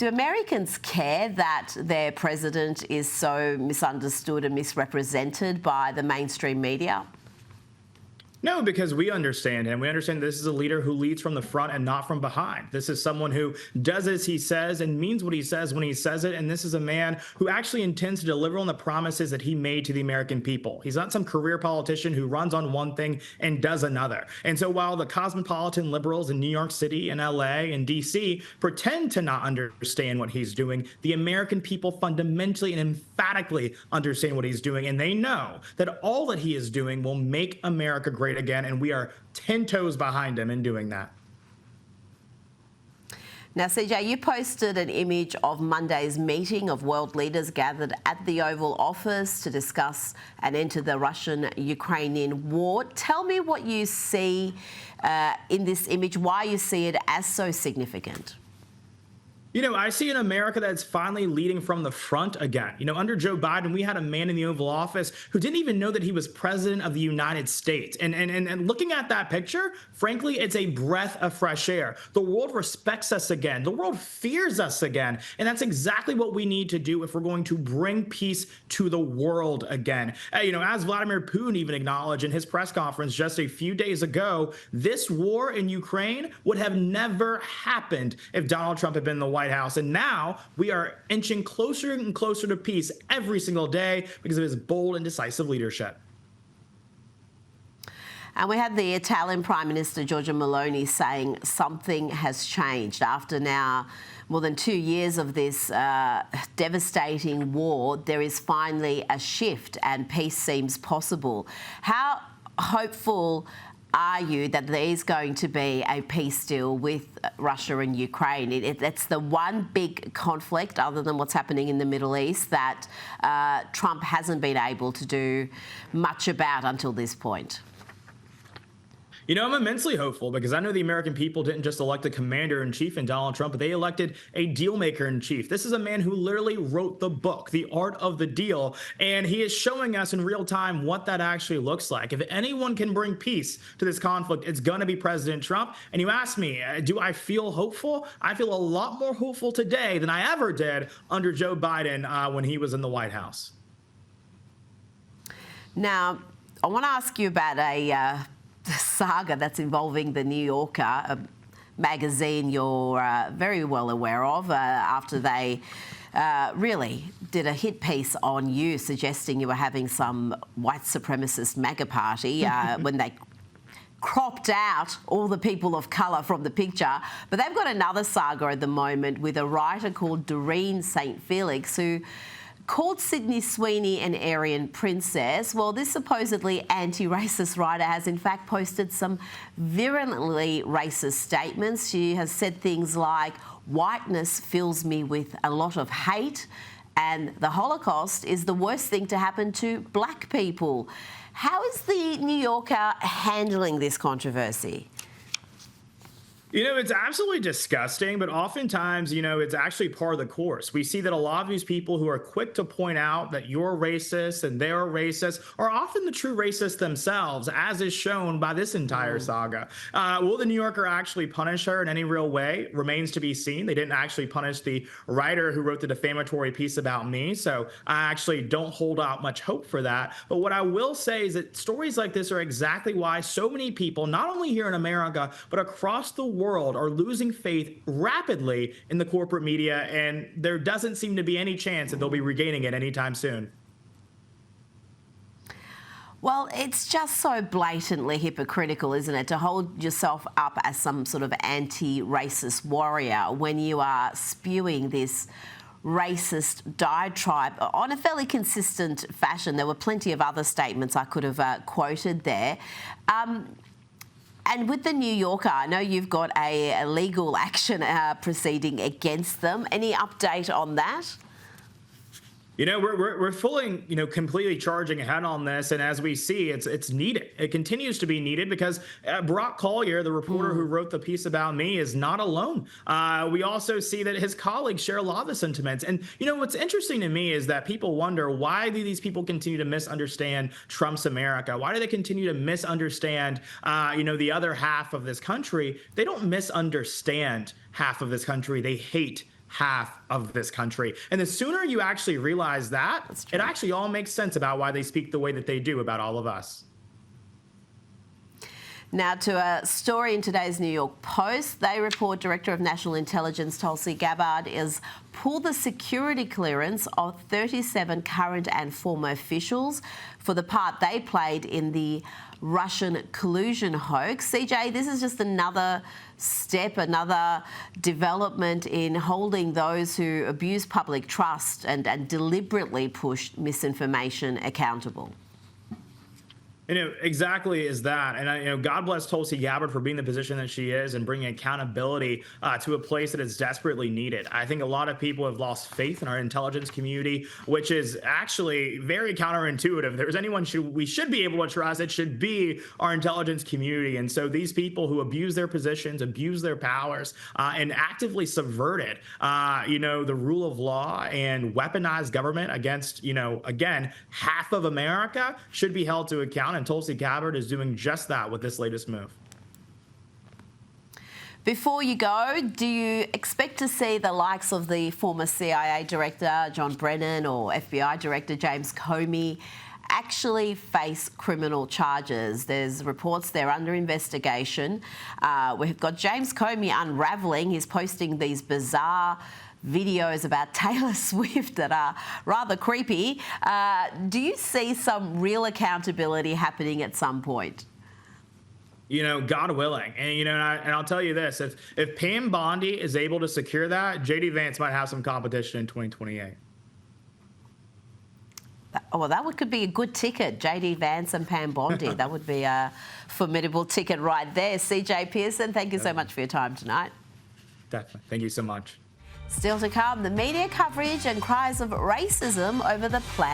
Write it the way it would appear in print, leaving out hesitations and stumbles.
Do Americans care that their president is so misunderstood and misrepresented by the mainstream media? No, because we understand him. We understand this is a leader who leads from the front and not from behind. This is someone who does as he says and means what he says when he says it. And this is a man who actually intends to deliver on the promises that he made to the American people. He's not some career politician who runs on one thing and does another. And so while the cosmopolitan liberals in New York City and LA and DC pretend to not understand what he's doing, the American people fundamentally and emphatically understand what he's doing. And they know that all that he is doing will make America great again, and we are 10 toes behind him in doing that. Now, CJ, you posted an image of Monday's meeting of world leaders gathered at the Oval Office to discuss an end to the Russian-Ukrainian war. Tell me what you see in this image, why you see it as so significant. You know, I see an America that's finally leading from the front again. You know, under Joe Biden, we had a man in the Oval Office who didn't even know that he was president of the United States. And looking at that picture, frankly, it's a breath of fresh air. The world respects us again. The world fears us again. And that's exactly what we need to do if we're going to bring peace to the world again. You know, as Vladimir Putin even acknowledged in his press conference just a few days ago, this war in Ukraine would have never happened if Donald Trump had been in the White House. And now we are inching closer and closer to peace every single day because of his bold and decisive leadership. And we had the Italian Prime Minister Giorgia Meloni saying something has changed after now more than 2 years of this devastating war. There is finally a shift and peace seems possible. How hopeful are you that there is going to be a peace deal with Russia and Ukraine? It's the one big conflict, other than what's happening in the Middle East, that Trump hasn't been able to do much about until this point. You know, I'm immensely hopeful because I know the American people didn't just elect a commander-in-chief in Donald Trump, but they elected a deal-maker-in-chief. This is a man who literally wrote the book, The Art of the Deal, and he is showing us in real time what that actually looks like. If anyone can bring peace to this conflict, it's going to be President Trump. And you ask me, do I feel hopeful? I feel a lot more hopeful today than I ever did under Joe Biden when he was in the White House. Now, I want to ask you about a saga that's involving the New Yorker, a magazine you're very well aware of, after they really did a hit piece on you, suggesting you were having some white supremacist MAGA party when they cropped out all the people of colour from the picture. But they've got another saga at the moment with a writer called Doreen St. Felix who called Sydney Sweeney an Aryan princess. Well, this supposedly anti-racist writer has in fact posted some virulently racist statements. She has said things like, whiteness fills me with a lot of hate and the Holocaust is the worst thing to happen to black people. How is the New Yorker handling this controversy? You know, it's absolutely disgusting, but oftentimes, you know, it's actually part of the course. We see that a lot of these people who are quick to point out that you're racist and they're racist are often the true racists themselves, as is shown by this entire saga. Will the New Yorker actually punish her in any real way? Remains to be seen. They didn't actually punish the writer who wrote the defamatory piece about me, so I actually don't hold out much hope for that. But what I will say is that stories like this are exactly why so many people, not only here in America, but across the world, are losing faith rapidly in the corporate media, and there doesn't seem to be any chance that they'll be regaining it anytime soon. Well, it's just so blatantly hypocritical, isn't it, to hold yourself up as some sort of anti-racist warrior when you are spewing this racist diatribe on a fairly consistent fashion. There were plenty of other statements I could have quoted there. And with the New Yorker, I know you've got a legal action proceeding against them. Any update on that? You know, we're fully, you know, completely charging ahead on this, and as we see, it's needed. It continues to be needed because Brock Collier, the reporter who wrote the piece about me, is not alone. We also see that his colleagues share a lot of the sentiments, and you know what's interesting to me is that people wonder, why do these people continue to misunderstand Trump's America? Why do they continue to misunderstand, you know, the other half of this country? They don't misunderstand half of this country. They hate half of this country. And the sooner you actually realize that, it actually all makes sense about why they speak the way that they do about all of us. Now to a story in today's New York Post. They report Director of National Intelligence Tulsi Gabbard has pulled the security clearance of 37 current and former officials for the part they played in the Russian collusion hoax. CJ, this is just another step, another development in holding those who abuse public trust and deliberately push misinformation accountable. Exactly is that. And, God bless Tulsi Gabbard for being the position that she is and bringing accountability to a place that is desperately needed. I think a lot of people have lost faith in our intelligence community, which is actually very counterintuitive. If there's anyone we should be able to trust, it should be our intelligence community. And so these people who abuse their positions, abuse their powers, and actively subverted, the rule of law and weaponized government against, again, half of America should be held to account. And Tulsi Gabbard is doing just that with this latest move. Before you go, do you expect to see the likes of the former CIA Director John Brennan or FBI Director James Comey actually face criminal charges? There's reports they're under investigation. We've got James Comey unravelling. He's posting these bizarre videos about Taylor Swift that are rather creepy. Do you see some real accountability happening at some point? God willing. And, I'll tell you this, if Pam Bondi is able to secure that, JD Vance might have some competition in 2028. Well, that could be a good ticket, JD Vance and Pam Bondi. That would be a formidable ticket right there. CJ Pearson, thank you so much for your time tonight. Definitely. Thank you so much. Still to come, the media coverage and cries of racism over the plan.